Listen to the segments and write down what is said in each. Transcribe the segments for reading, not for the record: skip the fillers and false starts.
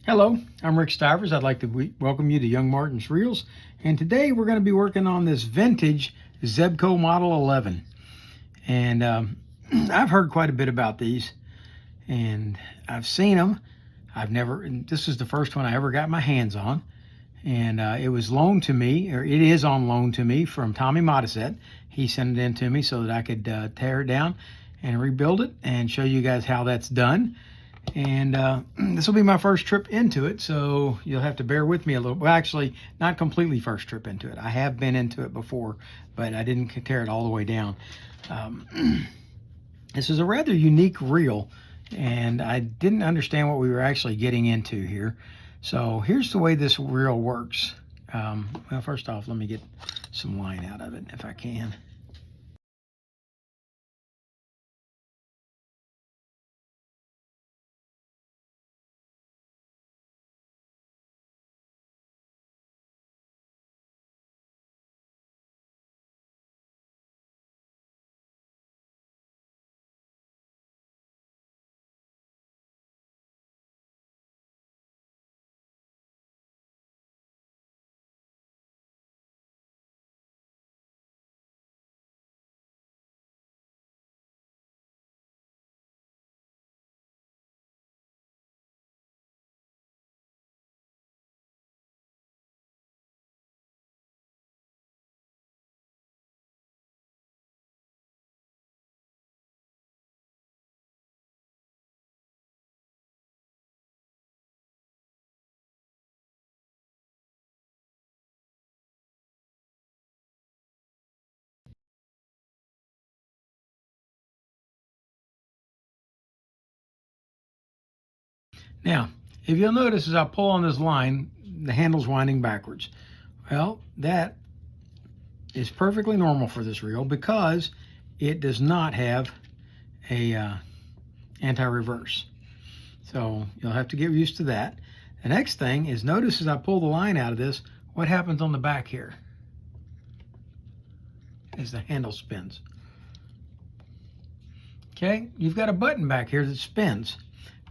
Hello, I'm Rick Stivers. I'd like to welcome you to YoungMartin'sReels, and today we're going to be working on this Vintage Zebco Model 11. And I've heard quite a bit about these, and I've seen them. This is the first one I ever got my hands on, and it was loaned to me, or it is on loan to me from Tommy Modisette. He sent it in to me so that I could tear it down and rebuild it and show you guys how that's done. And this will be my first trip into it, so you'll have to bear with me a little. Well, actually, not completely first trip into it. I have been into it before, but I didn't tear it all the way down. This is a rather unique reel, and I didn't understand what we were actually getting into here. So here's the way this reel works. Well, first off, let me get some line out of it if I can. Now, if you'll notice as I pull on this line, the handle's winding backwards. Well, that is perfectly normal for this reel because it does not have a anti-reverse. So you'll have to get used to that. The next thing is, notice as I pull the line out of this, what happens on the back here as the handle spins. Okay, you've got a button back here that spins.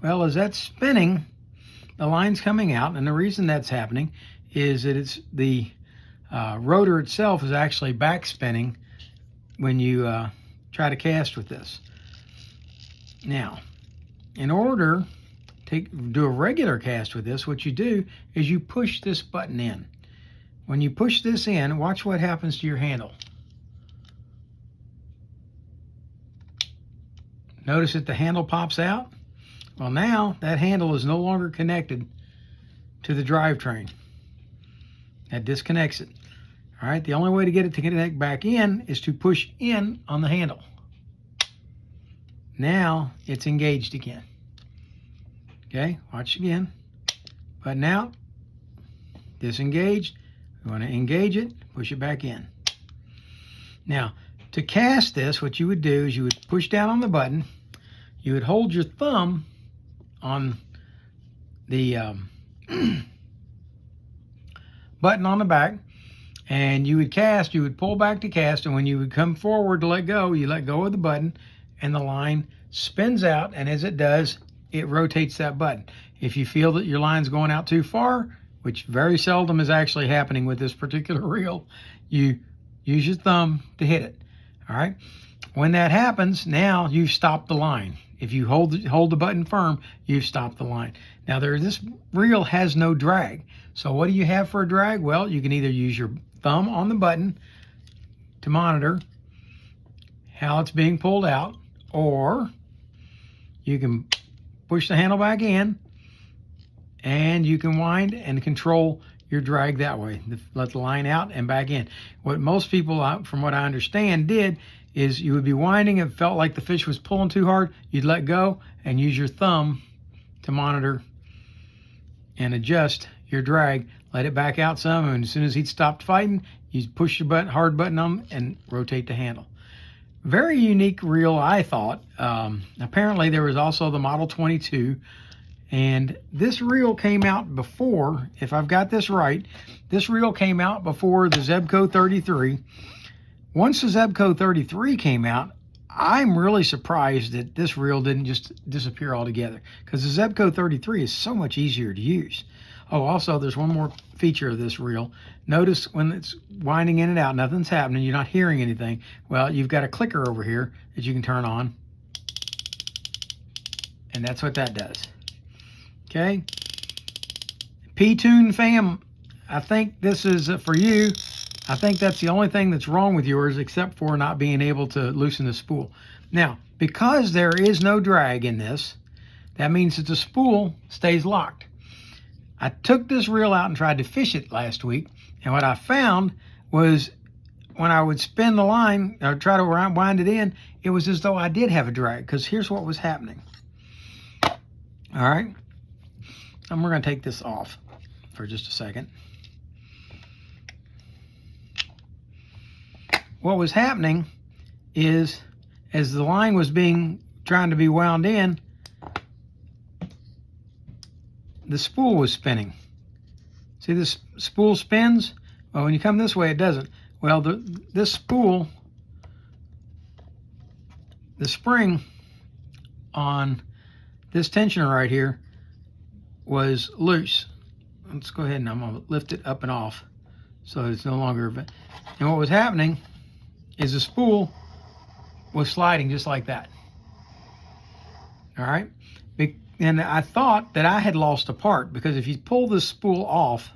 Well, as that's spinning, the line's coming out, and the reason that's happening is that it's the rotor itself is actually back spinning when you try to cast with this. Now, in order to do a regular cast with this, what you do is you push this button in. When you push this in, watch what happens to your handle. Notice that the handle pops out. Well, now that handle is no longer connected to the drivetrain. That disconnects it. All right, the only way to get it to connect back in is to push in on the handle. Now it's engaged again. Okay, watch again. But now, disengaged. We want to engage it, push it back in. Now, to cast this, what you would do is you would push down on the button. You would hold your thumb on the button on the back, and you would cast. You would pull back to cast, and when you would come forward to let go, you let go of the button, and the line spins out, and as it does, it rotates that button. If you feel that your line's going out too far, which very seldom is actually happening with this particular reel, you use your thumb to hit it. All right. When that happens, now you've stopped the line. If you hold the button firm, you've stopped the line. Now, this reel has no drag. So what do you have for a drag? Well, you can either use your thumb on the button to monitor how it's being pulled out, or you can push the handle back in and you can wind and control your drag that way. Let the line out and back in. What most people, from what I understand, did is you would be winding and felt like the fish was pulling too hard. You'd let go and use your thumb to monitor and adjust your drag. Let it back out some, and as soon as he'd stopped fighting, you push your hard button on and rotate the handle. Very unique reel, I thought. Apparently there was also the Model 22, and this reel came out before, if I've got this right, this reel came out before the Zebco 33. Once the Zebco 33 came out, I'm really surprised that this reel didn't just disappear altogether, because the Zebco 33 is so much easier to use. Oh, also, there's one more feature of this reel. Notice when it's winding in and out, nothing's happening, you're not hearing anything. Well, you've got a clicker over here that you can turn on, and that's what that does. Okay? P-Tune fam, I think this is for you. I think that's the only thing that's wrong with yours, except for not being able to loosen the spool. Now, because there is no drag in this, that means that the spool stays locked. I took this reel out and tried to fish it last week, and what I found was when I would spin the line or try to wind it in, it was as though I did have a drag, because here's what was happening. All right, and we're going to take this off for just a second. What was happening is, as the line was trying to be wound in, the spool was spinning. See, this spool spins? Well, when you come this way, it doesn't. Well, this spool, the spring on this tensioner right here was loose. Let's go ahead and I'm going to lift it up and off so it's no longer. And what was happening is the spool was sliding just like that. All right? And I thought that I had lost a part, because if you pull this spool off,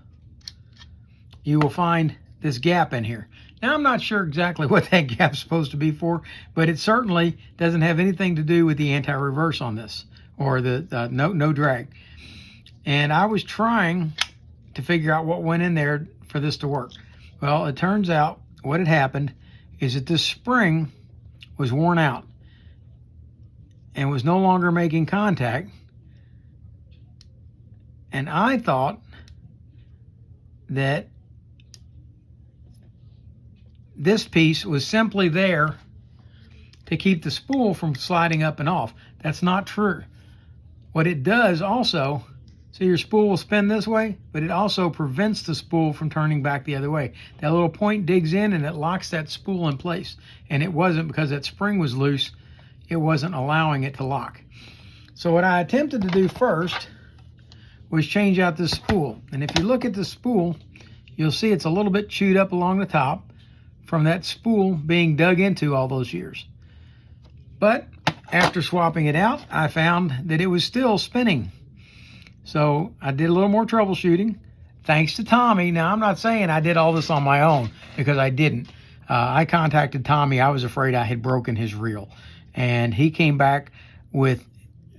you will find this gap in here. Now, I'm not sure exactly what that gap's supposed to be for, but it certainly doesn't have anything to do with the anti-reverse on this, or the no drag. And I was trying to figure out what went in there for this to work. Well, it turns out what had happened is that this spring was worn out and was no longer making contact. And I thought that this piece was simply there to keep the spool from sliding up and off. That's not true. What it does also, so your spool will spin this way, but it also prevents the spool from turning back the other way. That little point digs in and it locks that spool in place. And it wasn't, because that spring was loose, it wasn't allowing it to lock. So what I attempted to do first was change out this spool. And if you look at the spool, you'll see it's a little bit chewed up along the top from that spool being dug into all those years. But after swapping it out, I found that it was still spinning. So I did a little more troubleshooting, thanks to Tommy. Now, I'm not saying I did all this on my own, because I didn't. I contacted Tommy. I was afraid I had broken his reel. And he came back with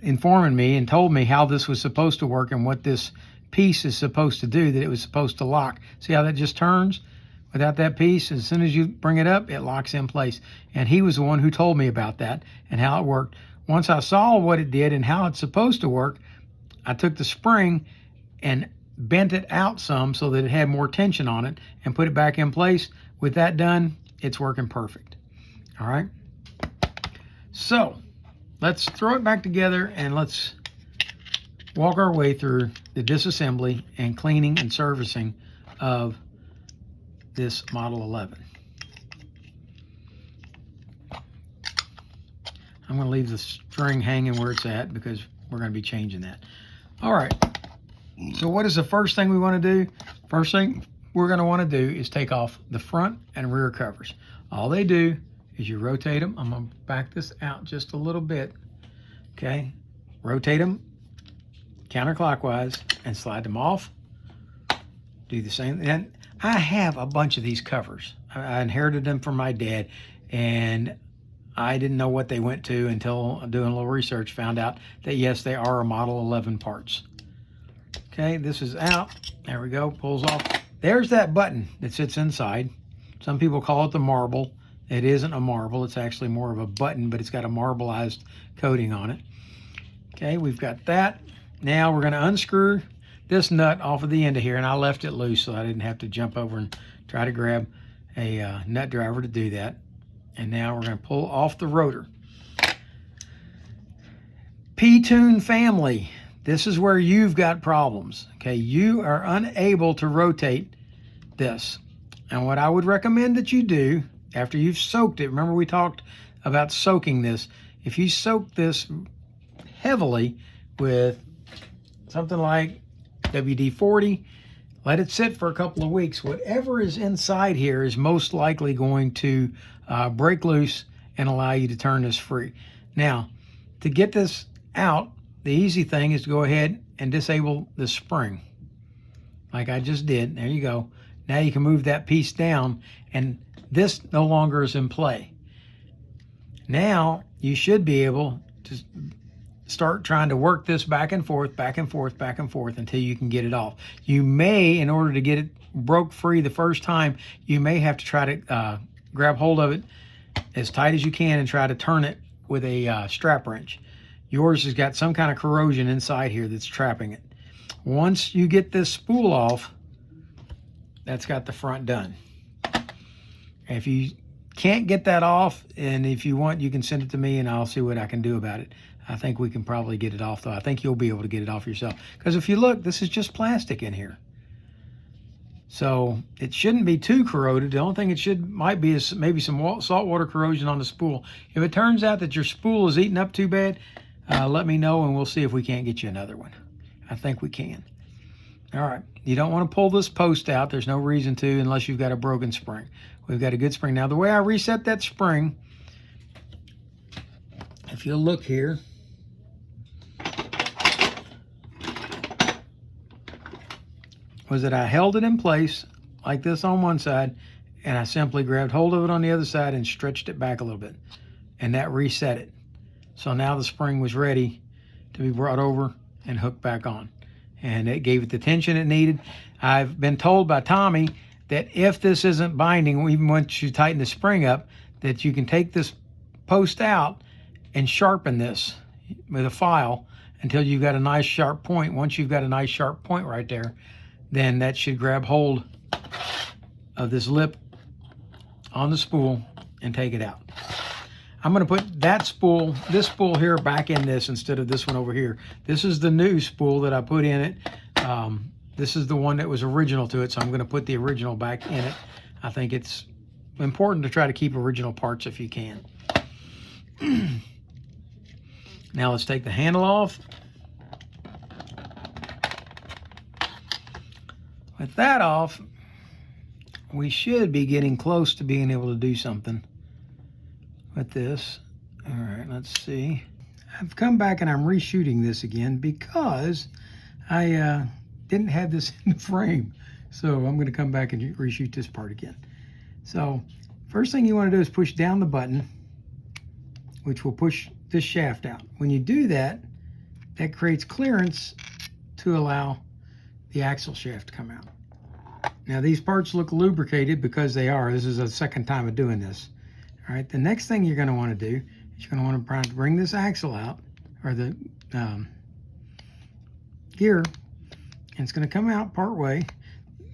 informing me and told me how this was supposed to work and what this piece is supposed to do, that it was supposed to lock. See how that just turns? Without that piece, as soon as you bring it up, it locks in place. And he was the one who told me about that and how it worked. Once I saw what it did and how it's supposed to work, I took the spring and bent it out some so that it had more tension on it and put it back in place. With that done, it's working perfect. All right. So let's throw it back together and let's walk our way through the disassembly and cleaning and servicing of this Model 11. I'm going to leave the string hanging where it's at, because we're going to be changing that. All right. So what is the first thing we want to do? First thing we're going to want to do is take off the front and rear covers. All they do is you rotate them. I'm going to back this out just a little bit. Okay. Rotate them counterclockwise and slide them off. Do the same. And I have a bunch of these covers. I inherited them from my dad, and I didn't know what they went to until doing a little research, found out that yes, they are a Model 11 parts. Okay, this is out. There we go, pulls off. There's that button that sits inside. Some people call it the marble. It isn't a marble, it's actually more of a button, but it's got a marbleized coating on it. Okay, we've got that. Now we're gonna unscrew this nut off of the end of here, and I left it loose so I didn't have to jump over and try to grab a nut driver to do that. And now we're going to pull off the rotor. P-Tune family, this is where you've got problems. Okay, you are unable to rotate this. And what I would recommend that you do after you've soaked it, remember we talked about soaking this. If you soak this heavily with something like WD-40, let it sit for a couple of weeks. Whatever is inside here is most likely going to break loose and allow you to turn this free. Now, to get this out, the easy thing is to go ahead and disable the spring, like I just did. There you go. Now you can move that piece down, and this no longer is in play. Now you should be able to start trying to work this back and forth, back and forth, back and forth until you can get it off. You may, in order to get it broke free the first time, you may have to try to grab hold of it as tight as you can and try to turn it with a strap wrench. Yours has got some kind of corrosion inside here that's trapping it. Once you get this spool off, that's got the front done. If you can't get that off, and if you want, you can send it to me and I'll see what I can do about it. I think we can probably get it off, though. I think you'll be able to get it off yourself. Because if you look, this is just plastic in here. So it shouldn't be too corroded. The only thing it might be is maybe some saltwater corrosion on the spool. If it turns out that your spool is eating up too bad, let me know and we'll see if we can't get you another one. I think we can. All right, you don't want to pull this post out. There's no reason to unless you've got a broken spring. We've got a good spring. Now, the way I reset that spring, if you'll look here, was that I held it in place like this on one side, and I simply grabbed hold of it on the other side and stretched it back a little bit, and that reset it. So now the spring was ready to be brought over and hooked back on, and it gave it the tension it needed. I've been told by Tommy that if this isn't binding, even once you tighten the spring up, that you can take this post out and sharpen this with a file until you've got a nice sharp point. Once you've got a nice sharp point right there, then that should grab hold of this lip on the spool and take it out. I'm going to put that spool, this spool here, back in this instead of this one over here. This is the new spool that I put in it. This is the one that was original to it, so I'm going to put the original back in it. I think it's important to try to keep original parts if you can. Now let's take the handle off. With that off, we should be getting close to being able to do something with this. All right, let's see. I've come back and I'm reshooting this again because I didn't have this in the frame. So I'm going to come back and reshoot this part again. So first thing you want to do is push down the button, which will push this shaft out. When you do that, that creates clearance to allow the axle shaft to come out. Now these parts look lubricated because they are. This is the second time of doing this. All right, the next thing you're going to want to do is you're going to want to bring this axle out, or the gear, and it's going to come out part way.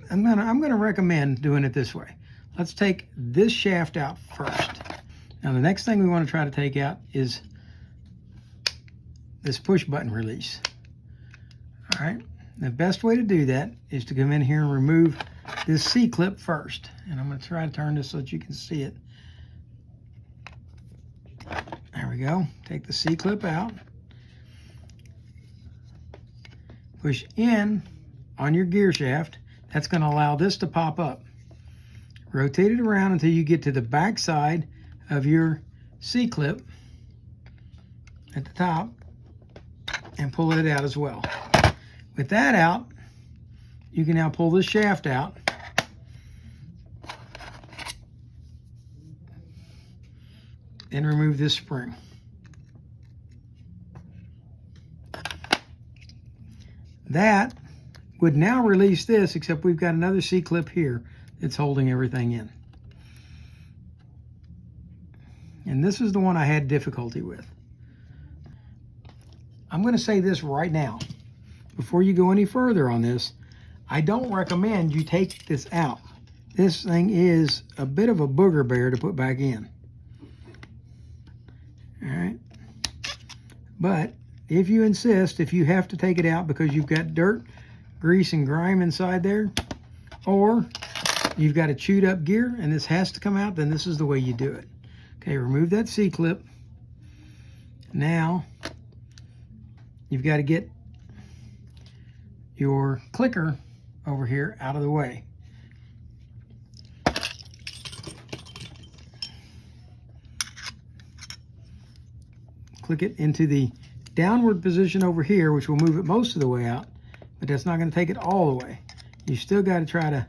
I'm going to recommend doing it this way. Let's take this shaft out first. Now the next thing we want to try to take out is this push button release. All right, the best way to do that is to come in here and remove this C-clip first. And I'm going to try to turn this so that you can see it. There we go. Take the C-clip out. Push in on your gear shaft. That's going to allow this to pop up. Rotate it around until you get to the back side of your C-clip at the top and pull it out as well. With that out, you can now pull this shaft out and remove this spring. That would now release this, except we've got another C-clip here that's holding everything in. And this is the one I had difficulty with. I'm going to say this right now. Before you go any further on this, I don't recommend you take this out. This thing is a bit of a booger bear to put back in. All right. But if you insist, if you have to take it out because you've got dirt, grease, and grime inside there, or you've got a chewed up gear and this has to come out, then this is the way you do it. Okay, remove that C-clip. Now, you've got to get your clicker over here out of the way. Click it into the downward position over here, which will move it most of the way out, but that's not going to take it all the way. You still got to try to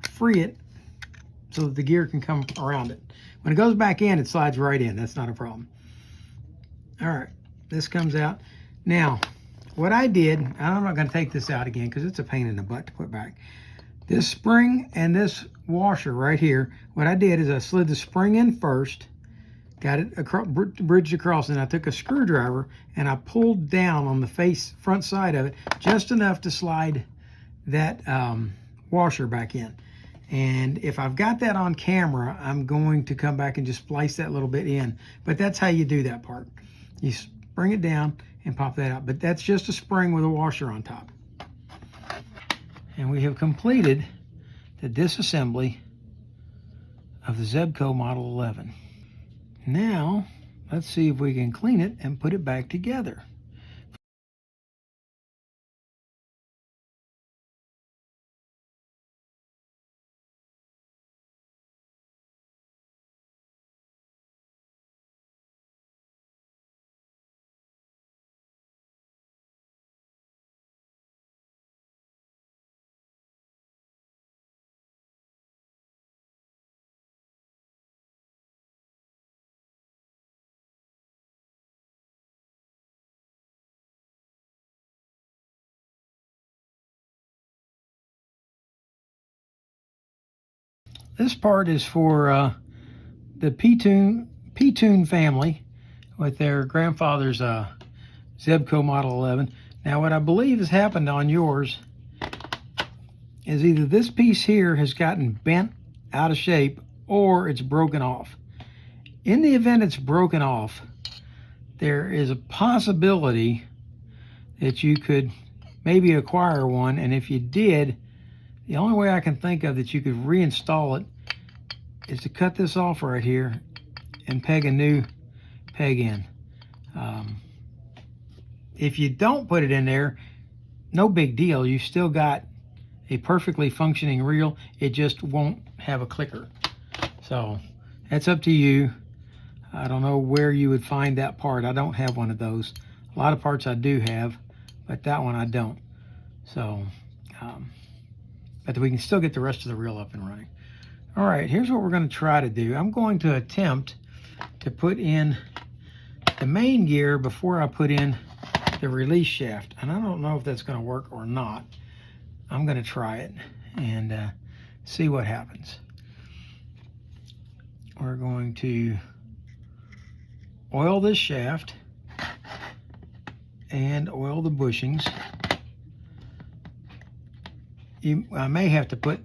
free it so that the gear can come around it. When it goes back in, it slides right in. That's not a problem. All right, this comes out. Now, what I did, I'm not going to take this out again because it's a pain in the butt to put back. This spring and this washer right here, what I did is I slid the spring in first, got it bridged across, and I took a screwdriver and I pulled down on the front side of it just enough to slide that washer back in. And if I've got that on camera, I'm going to come back and just splice that little bit in. But that's how you do that part. You bring it down and pop that out. But that's just a spring with a washer on top. And we have completed the disassembly of the Zebco Model 11. Now, let's see if we can clean it and put it back together. This part is for the P-Tune family with their grandfather's Zebco Model 11. Now, what I believe has happened on yours is either this piece here has gotten bent out of shape or it's broken off. In the event it's broken off, there is a possibility that you could maybe acquire one, and if you did, the only way I can think of that you could reinstall it is to cut this off right here and peg a new peg in. If you don't put it in there, no big deal. You've still got a perfectly functioning reel. It just won't have a clicker. So that's up to you. I don't know where you would find that part. I don't have one of those. A lot of parts I do have, but that one I don't. So, but we can still get the rest of the reel up and running. All right, here's what we're going to try to do. I'm going to attempt to put in the main gear before I put in the release shaft. And I don't know if that's going to work or not. I'm going to try it and see what happens. We're going to oil this shaft and oil the bushings. I may have to put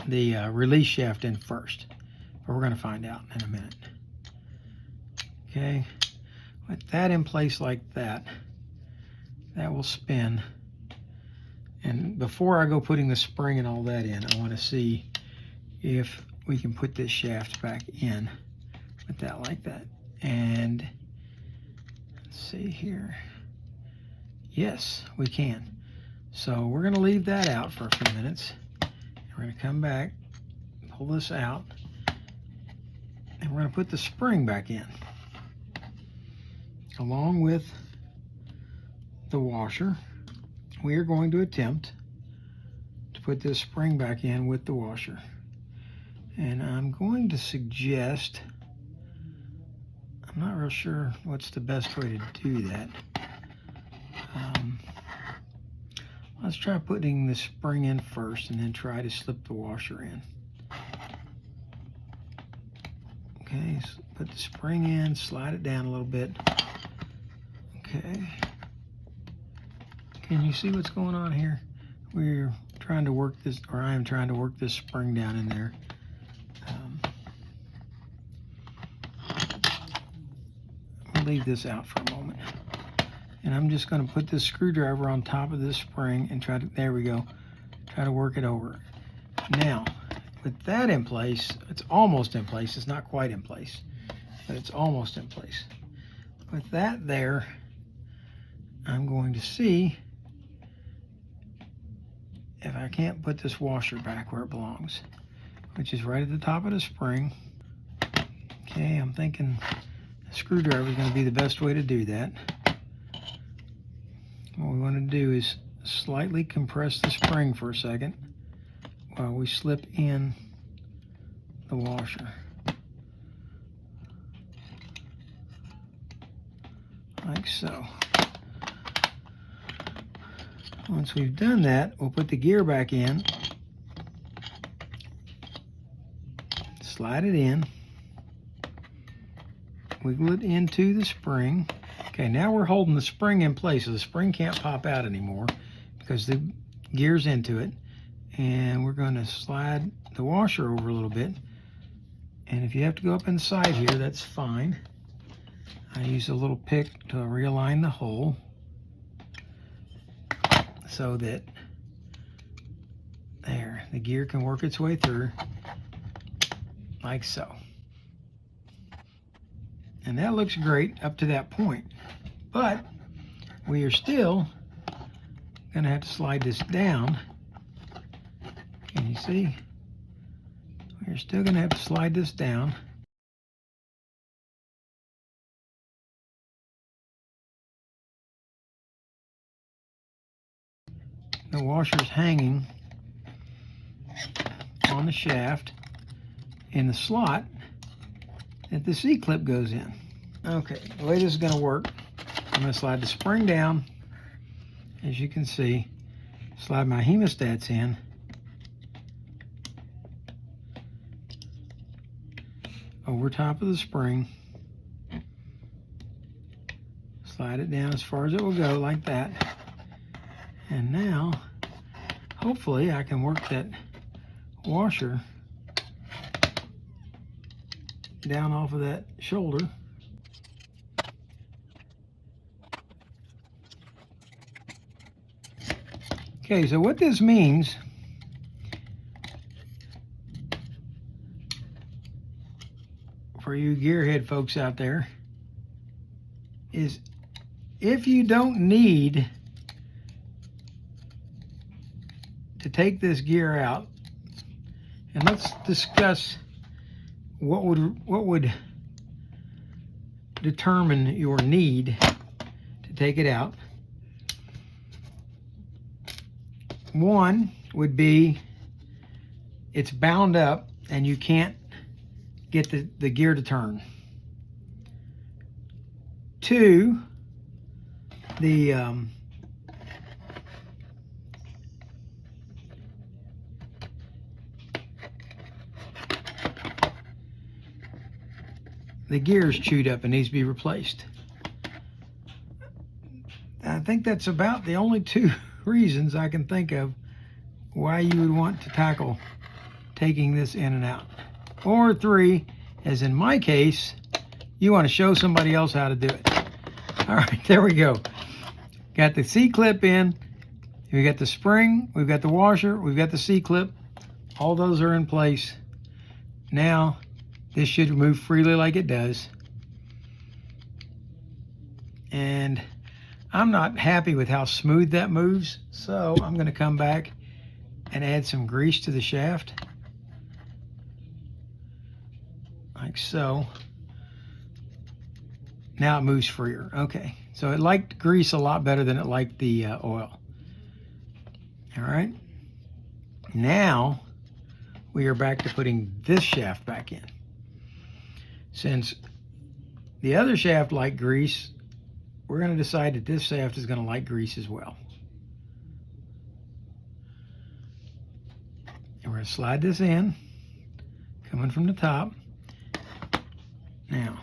the release shaft in first, but we're going to find out in a minute. Okay, with that in place like that, that will spin. And before I go putting the spring and all that in, I want to see if we can put this shaft back in with that like that. And let's see here. Yes, we can. So we're going to leave that out for a few minutes. We're going to come back, pull this out, and we're going to put the spring back in, along with the washer. We are going to attempt to put this spring back in with the washer. And I'm going to suggest, I'm not real sure what's the best way to do that. Let's try putting the spring in first and then try to slip the washer in. Okay, so put the spring in, slide it down a little bit. Okay. Can you see what's going on here? We're trying to work this, or I am trying to work this spring down in there. We'll leave this out for a moment. And I'm just going to put this screwdriver on top of this spring and try to, there we go, try to work it over. Now, with that in place, it's almost in place. It's not quite in place, but it's almost in place. With that there, I'm going to see if I can't put this washer back where it belongs, which is right at the top of the spring. Okay, I'm thinking a screwdriver is going to be the best way to do that. What we want to do is slightly compress the spring for a second while we slip in the washer. Like so. Once we've done that, we'll put the gear back in, slide it in, wiggle it into the spring. Okay, now we're holding the spring in place, so the spring can't pop out anymore because the gear's into it. And we're going to slide the washer over a little bit. And if you have to go up inside here, that's fine. I use a little pick to realign the hole so that there, the gear can work its way through like so. And that looks great up to that point. But we are still going to have to slide this down. Can you see? We're still going to have to slide this down. The washer's hanging on the shaft in the slot that the C-clip goes in. Okay, the way this is going to work, I'm going to slide the spring down, as you can see, slide my hemostats in, over top of the spring, slide it down as far as it will go, like that. And now, hopefully, I can work that washer down off of that shoulder. Okay, so what this means for you gearhead folks out there is if you don't need to take this gear out, and let's discuss what would determine your need to take it out. One would be it's bound up and you can't get the gear to turn. Two, the gear's chewed up and needs to be replaced. I think that's about the only two reasons I can think of why you would want to tackle taking this in and out. Or three, as in my case, you want to show somebody else how to do it. All right, there we go. Got the C-clip in, we got the spring, we've got the washer, we've got the C-clip. All those are in place. Now, this should move freely like it does. And I'm not happy with how smooth that moves, so I'm going to come back and add some grease to the shaft. Like so. Now it moves freer. Okay, so it liked grease a lot better than it liked the oil. All right. Now we are back to putting this shaft back in. Since the other shaft liked grease, we're going to decide that this shaft is going to like grease as well. And we're going to slide this in, coming from the top. Now,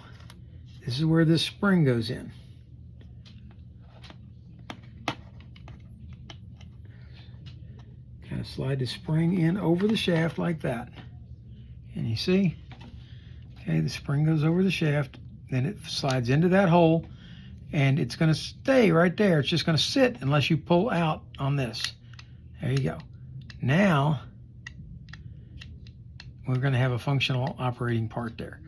this is where this spring goes in. Kind of slide the spring in over the shaft like that. And you see? Okay, the spring goes over the shaft, then it slides into that hole, and it's going to stay right there. It's just going to sit unless you pull out on this. There you go. Now, we're going to have a functional operating part there.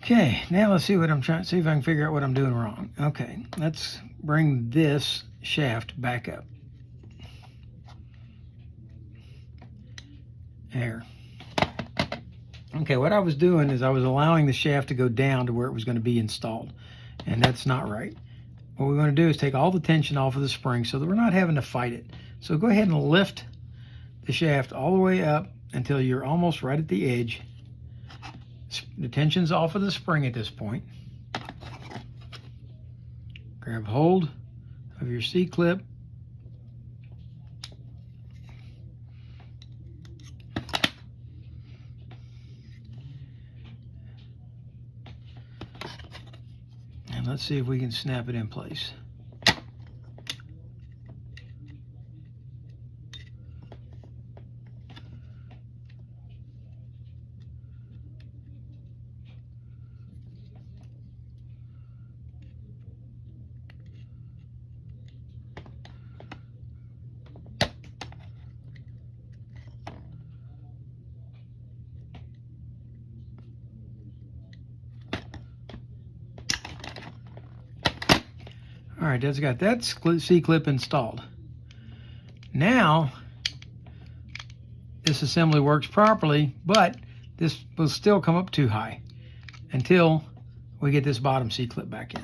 Okay, now let's see what I'm trying to see if I can figure out what I'm doing wrong. Okay, let's bring this shaft back up. There. Okay, what I was doing is I was allowing the shaft to go down to where it was going to be installed, and that's not right. What we want to do is take all the tension off of the spring so that we're not having to fight it. So go ahead and lift the shaft all the way up until you're almost right at the edge. The tension's off of the spring at this point. Grab hold of your C-clip. And let's see if we can snap it in place. All right, that's got that C-clip installed. Now, this assembly works properly, but this will still come up too high until we get this bottom C-clip back in.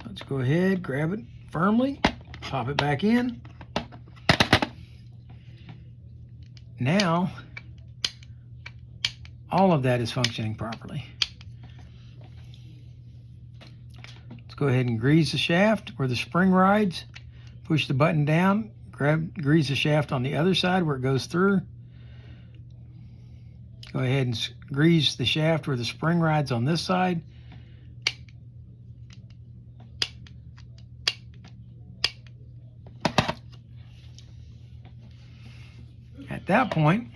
Let's go ahead, grab it firmly, pop it back in. Now, all of that is functioning properly. Let's go ahead and grease the shaft where the spring rides. Push the button down, grease the shaft on the other side where it goes through. Go ahead and grease the shaft where the spring rides on this side. At that point,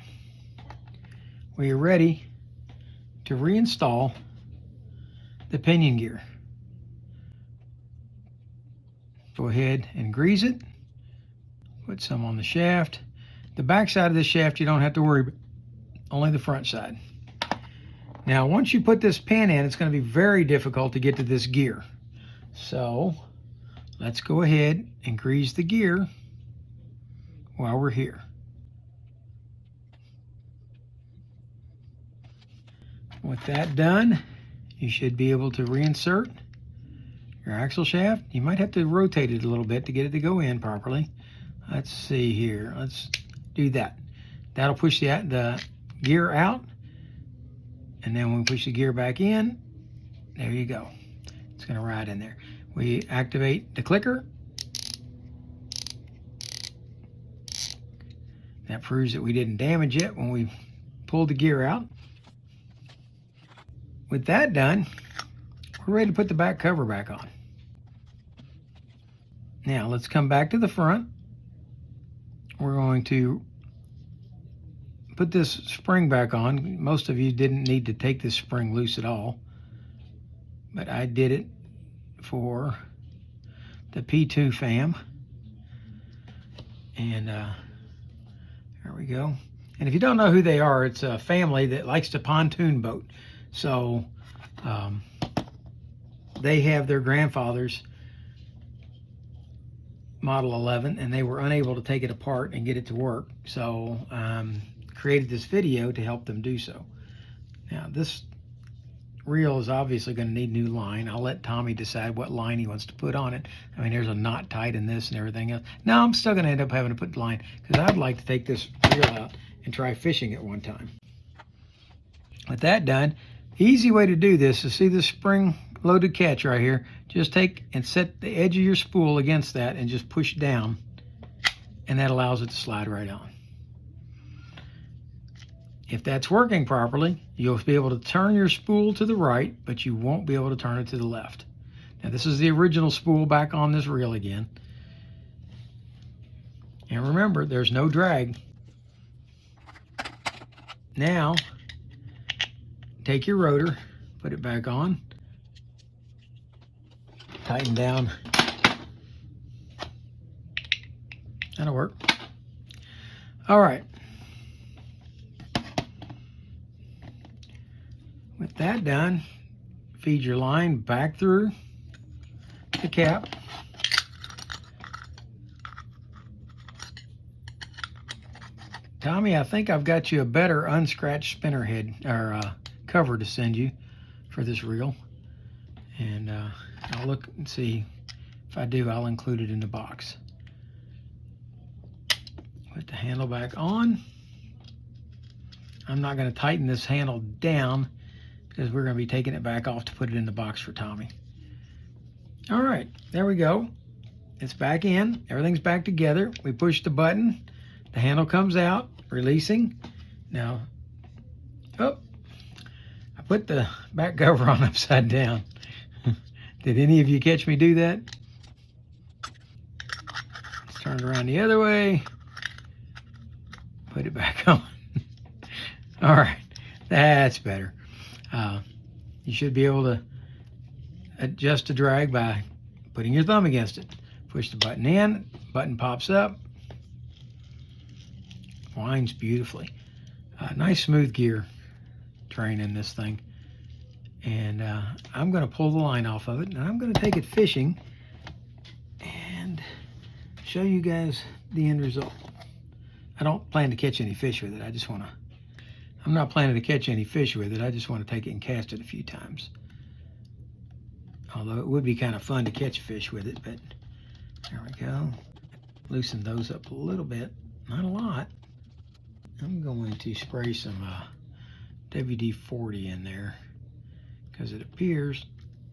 we are ready to reinstall the pinion gear. Go ahead and grease it. Put some on the shaft. The back side of this shaft you don't have to worry about, only the front side. Now once you put this pin in, it's going to be very difficult to get to this gear. So let's go ahead and grease the gear while we're here. With that done, you should be able to reinsert your axle shaft. You might have to rotate it a little bit to get it to go in properly. Let's see here. Let's do that. That'll push the gear out. And then when we push the gear back in, there you go. It's going to ride in there. We activate the clicker. That proves that we didn't damage it when we pulled the gear out. With that done, we're ready to put the back cover back on. Now let's come back to the front. We're going to put this spring back on. Most of you didn't need to take this spring loose at all, but I did it for the P2 fam. And there we go. And if you don't know who they are, it's a family that likes to pontoon boat. So they have their grandfather's Model 11, and they were unable to take it apart and get it to work. So created this video to help them do so. Now this reel is obviously going to need new line. I'll let Tommy decide what line he wants to put on it. I mean, there's a knot tight in this and everything else. Now I'm still going to end up having to put the line because I'd like to take this reel out and try fishing it one time. With that done, easy way to do this is, see this spring-loaded catch right here? Just take and set the edge of your spool against that and just push down, and that allows it to slide right on. If that's working properly, you'll be able to turn your spool to the right, but you won't be able to turn it to the left. Now this is the original spool back on this reel again. And remember, there's no drag. Now, take your rotor, put it back on, tighten down That'll work. All right. With that done, feed your line back through the cap. Tommy, I think I've got you a better unscratched spinner head or cover to send you for this reel. And I'll look and see. If I do, I'll include it in the box. Put the handle back on. I'm not going to tighten this handle down because we're going to be taking it back off to put it in the box for Tommy. All right, there we go. It's back in. Everything's back together. We push the button. The handle comes out, releasing. Now, oh, I put the back cover on upside down. Did any of you catch me do that? Let's turn it around the other way. Put it back on. All right, that's better. You should be able to adjust the drag by putting your thumb against it. Push the button in, button pops up. Winds beautifully. Nice smooth gear train in this thing. And I'm going to pull the line off of it, and I'm going to take it fishing and show you guys the end result. I don't plan to catch any fish with it. I'm not planning to catch any fish with it. I just want to take it and cast it a few times. Although it would be kind of fun to catch fish with it, but there we go. Loosen those up a little bit, not a lot. I'm going to spray some WD-40 in there because it appears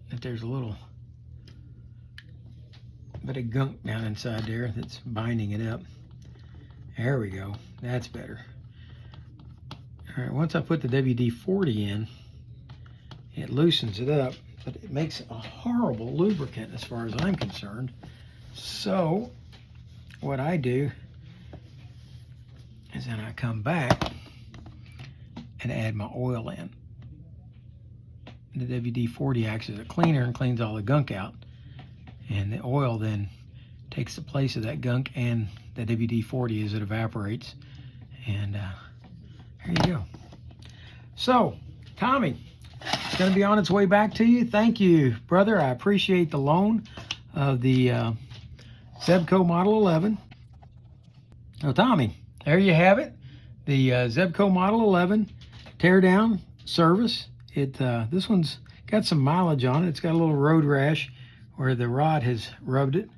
that there's a little bit of gunk down inside there that's binding it up. There we go. That's better. All right, once I put the WD-40 in, it loosens it up, but it makes a horrible lubricant as far as I'm concerned. So what I do is then I come back and add my oil in. The WD-40 acts as a cleaner and cleans all the gunk out. And the oil then takes the place of that gunk and the WD-40 as it evaporates. And there you go. So, Tommy, it's going to be on its way back to you. Thank you, brother. I appreciate the loan of the Zebco Model 11. So, Tommy, there you have it. The Zebco Model 11 teardown service. This one's got some mileage on it. It's got a little road rash where the rod has rubbed it,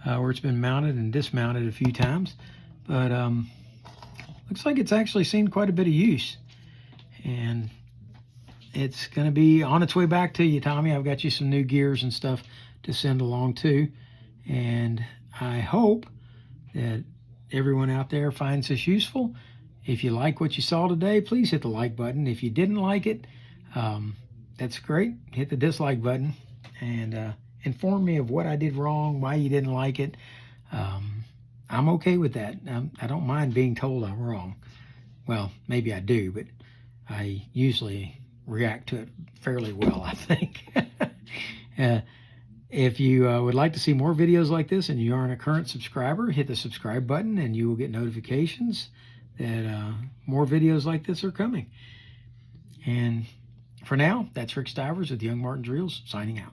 where it's been mounted and dismounted a few times. But looks like it's actually seen quite a bit of use. And it's going to be on its way back to you, Tommy. I've got you some new gears and stuff to send along too. And I hope that everyone out there finds this useful. If you like what you saw today, please hit the like button. If you didn't like it, that's great. Hit the dislike button and inform me of what I did wrong, why you didn't like it. I'm okay with that. I don't mind being told I'm wrong. Well, maybe I do, but I usually react to it fairly well, I think. If you would like to see more videos like this and you aren't a current subscriber, hit the subscribe button and you will get notifications that more videos like this are coming. And for now, that's Rick Stivers with Young Martin's Reels signing out.